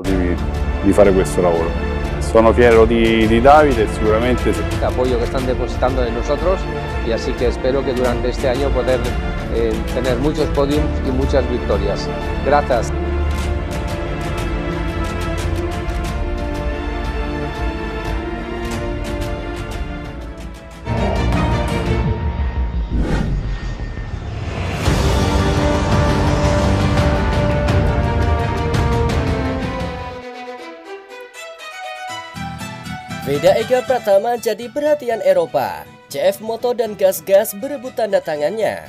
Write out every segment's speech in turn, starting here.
di fare questo lavoro. Sono fiero di Davide, sicuramente. El apoyo que están depositando en nosotros y así que espero que durante este año poder tener muchos podiums y muchas victorias. Gracias. Veda Ega Pratama jadi perhatian Eropa. CF Moto dan Gas berebut tanda tangannya.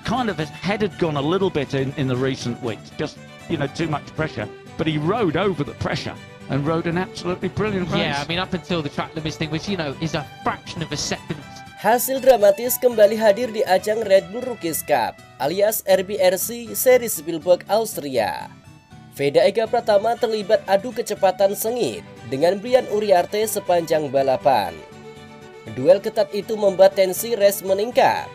Kind of his head had gone a little bit in the recent weeks, just, you know, too much pressure. But he rode over the pressure and rode an absolutely brilliant race. Yeah, I mean, up until the track limits thing, which, you know, is a fraction of a second. Hasil dramatis kembali hadir di ajang Red Bull Rookies Cup alias RBRC seri Spielberg Austria. Veda Ega Pratama terlibat adu kecepatan sengit dengan Brian Uriarte sepanjang balapan. Duel ketat itu membuat tensi race meningkat,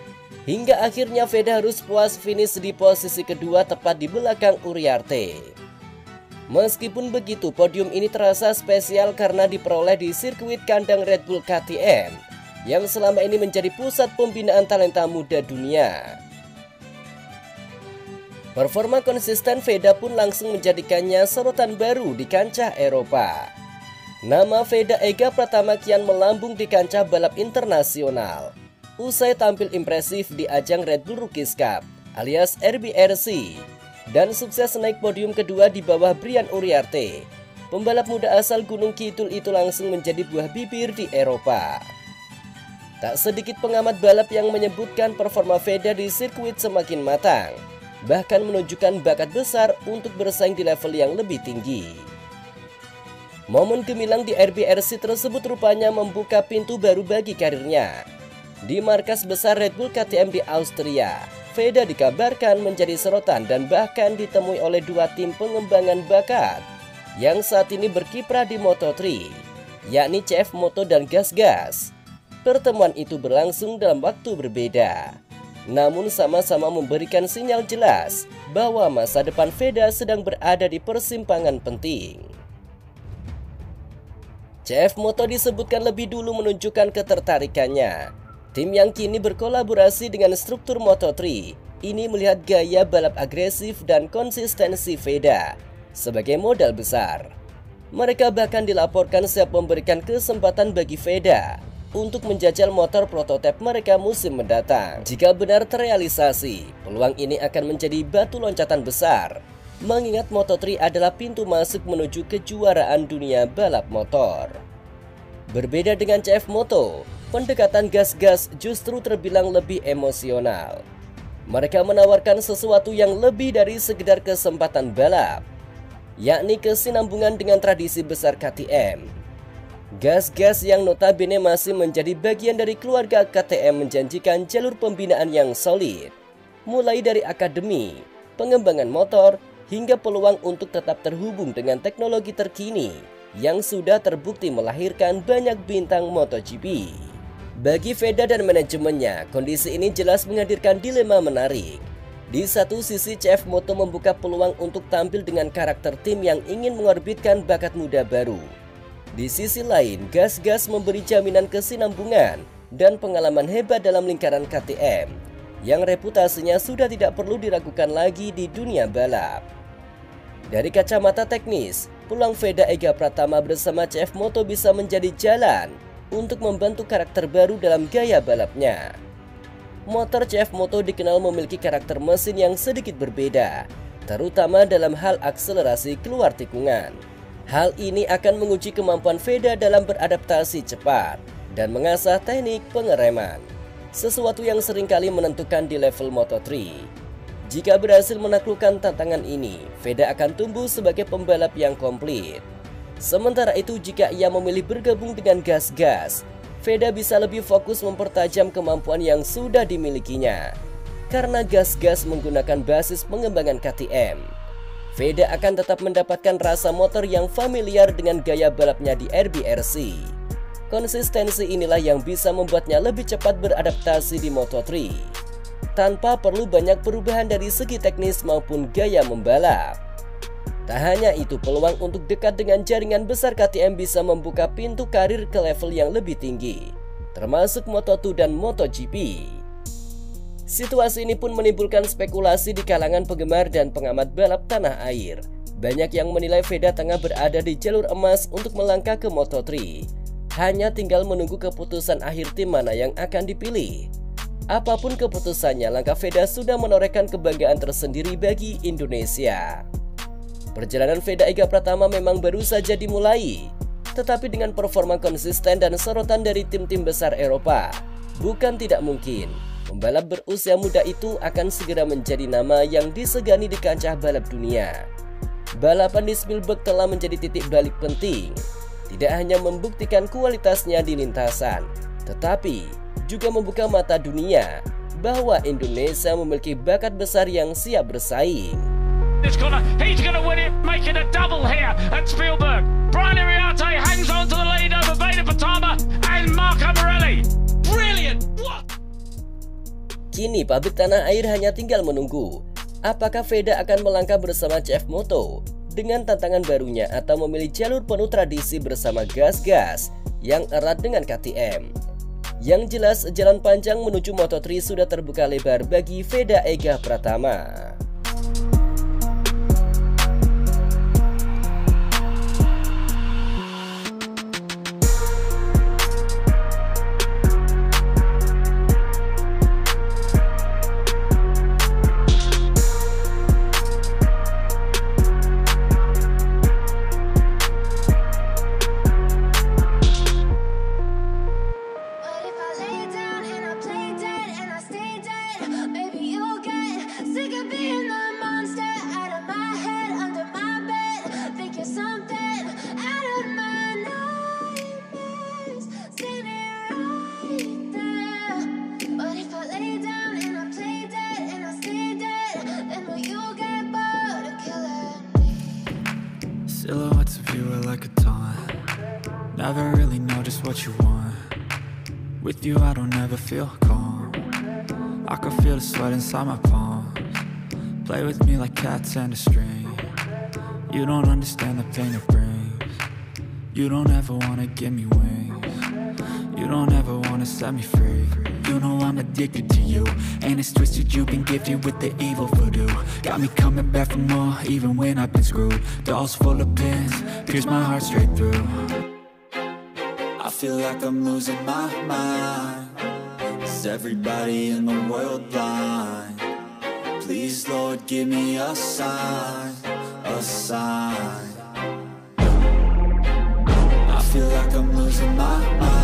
hingga akhirnya Veda harus puas finish di posisi kedua tepat di belakang Uriarte. Meskipun begitu, podium ini terasa spesial karena diperoleh di sirkuit kandang Red Bull KTM yang selama ini menjadi pusat pembinaan talenta muda dunia. Performa konsisten Veda pun langsung menjadikannya sorotan baru di kancah Eropa. Nama Veda Ega Pratama kian melambung di kancah balap internasional. Usai tampil impresif di ajang Red Bull Rookies Cup alias RBRC dan sukses naik podium kedua di bawah Brian Uriarte, pembalap muda asal Gunung Kidul itu langsung menjadi buah bibir di Eropa. Tak sedikit pengamat balap yang menyebutkan performa Veda di sirkuit semakin matang, bahkan menunjukkan bakat besar untuk bersaing di level yang lebih tinggi. Momen gemilang di RBRC tersebut rupanya membuka pintu baru bagi karirnya. Di markas besar Red Bull KTM di Austria, Veda dikabarkan menjadi sorotan dan bahkan ditemui oleh dua tim pengembangan bakat yang saat ini berkiprah di Moto3, yakni CF Moto dan Gas. Pertemuan itu berlangsung dalam waktu berbeda, namun sama-sama memberikan sinyal jelas bahwa masa depan Veda sedang berada di persimpangan penting. CF Moto disebutkan lebih dulu menunjukkan ketertarikannya. Tim yang kini berkolaborasi dengan struktur Moto3 ini melihat gaya balap agresif dan konsistensi Veda sebagai modal besar. Mereka bahkan dilaporkan siap memberikan kesempatan bagi Veda untuk menjajal motor prototipe mereka musim mendatang. Jika benar terrealisasi, peluang ini akan menjadi batu loncatan besar, mengingat Moto3 adalah pintu masuk menuju kejuaraan dunia balap motor. Berbeda dengan CF Moto, pendekatan Gas justru terbilang lebih emosional. Mereka menawarkan sesuatu yang lebih dari sekedar kesempatan balap, yakni kesinambungan dengan tradisi besar KTM. Gas yang notabene masih menjadi bagian dari keluarga KTM menjanjikan jalur pembinaan yang solid, mulai dari akademi, pengembangan motor, hingga peluang untuk tetap terhubung dengan teknologi terkini yang sudah terbukti melahirkan banyak bintang MotoGP. Bagi Veda dan manajemennya, kondisi ini jelas menghadirkan dilema menarik. Di satu sisi, CF Moto membuka peluang untuk tampil dengan karakter tim yang ingin mengorbitkan bakat muda baru. Di sisi lain, Gas memberi jaminan kesinambungan dan pengalaman hebat dalam lingkaran KTM yang reputasinya sudah tidak perlu diragukan lagi di dunia balap. Dari kacamata teknis, peluang Veda Ega Pratama bersama CF Moto bisa menjadi jalan untuk membantu karakter baru dalam gaya balapnya. Motor CF Moto dikenal memiliki karakter mesin yang sedikit berbeda, terutama dalam hal akselerasi keluar tikungan. Hal ini akan menguji kemampuan Veda dalam beradaptasi cepat dan mengasah teknik pengereman, sesuatu yang seringkali menentukan di level Moto3. Jika berhasil menaklukkan tantangan ini, Veda akan tumbuh sebagai pembalap yang komplit. Sementara itu, jika ia memilih bergabung dengan Gas, Veda bisa lebih fokus mempertajam kemampuan yang sudah dimilikinya. Karena Gas menggunakan basis pengembangan KTM, Veda akan tetap mendapatkan rasa motor yang familiar dengan gaya balapnya di RBRC. Konsistensi inilah yang bisa membuatnya lebih cepat beradaptasi di Moto3, tanpa perlu banyak perubahan dari segi teknis maupun gaya membalap. Tak hanya itu, peluang untuk dekat dengan jaringan besar KTM bisa membuka pintu karir ke level yang lebih tinggi, termasuk Moto2 dan MotoGP. Situasi ini pun menimbulkan spekulasi di kalangan penggemar dan pengamat balap tanah air. Banyak yang menilai Veda tengah berada di jalur emas untuk melangkah ke Moto3. Hanya tinggal menunggu keputusan akhir tim mana yang akan dipilih. Apapun keputusannya, langkah Veda sudah menorehkan kebanggaan tersendiri bagi Indonesia. Perjalanan Veda Ega Pratama memang baru saja dimulai, tetapi dengan performa konsisten dan sorotan dari tim-tim besar Eropa, bukan tidak mungkin pembalap berusia muda itu akan segera menjadi nama yang disegani di kancah balap dunia. Balapan di Spielberg telah menjadi titik balik penting, tidak hanya membuktikan kualitasnya di lintasan, tetapi juga membuka mata dunia bahwa Indonesia memiliki bakat besar yang siap bersaing. He's gonna win it, making a double here at Spielberg. Brian Iriarte hangs on to the lead over Veda Pratama and Marco Morelli. Brilliant! What? Kini pabrik tanah air hanya tinggal menunggu. Apakah Veda akan melangkah bersama CF Moto dengan tantangan barunya atau memilih jalur penuh tradisi bersama gas-gas yang erat dengan KTM? Yang jelas, jalan panjang menuju Moto3 sudah terbuka lebar bagi Veda Ega Pratama. Silhouettes of you are like a taunt. Never really know just what you want. With you I don't ever feel calm. I can feel the sweat inside my palms. Play with me like cats and a string. You don't understand the pain it brings. You don't ever wanna give me wings. You don't ever wanna set me free. You know I'm addicted to you, and it's twisted, you've been gifted with the evil voodoo. Got me coming back for more, even when I've been screwed. Dolls full of pins, pierce my heart straight through. I feel like I'm losing my mind. Is everybody in the world blind? Please Lord, give me a sign, a sign. I feel like I'm losing my mind.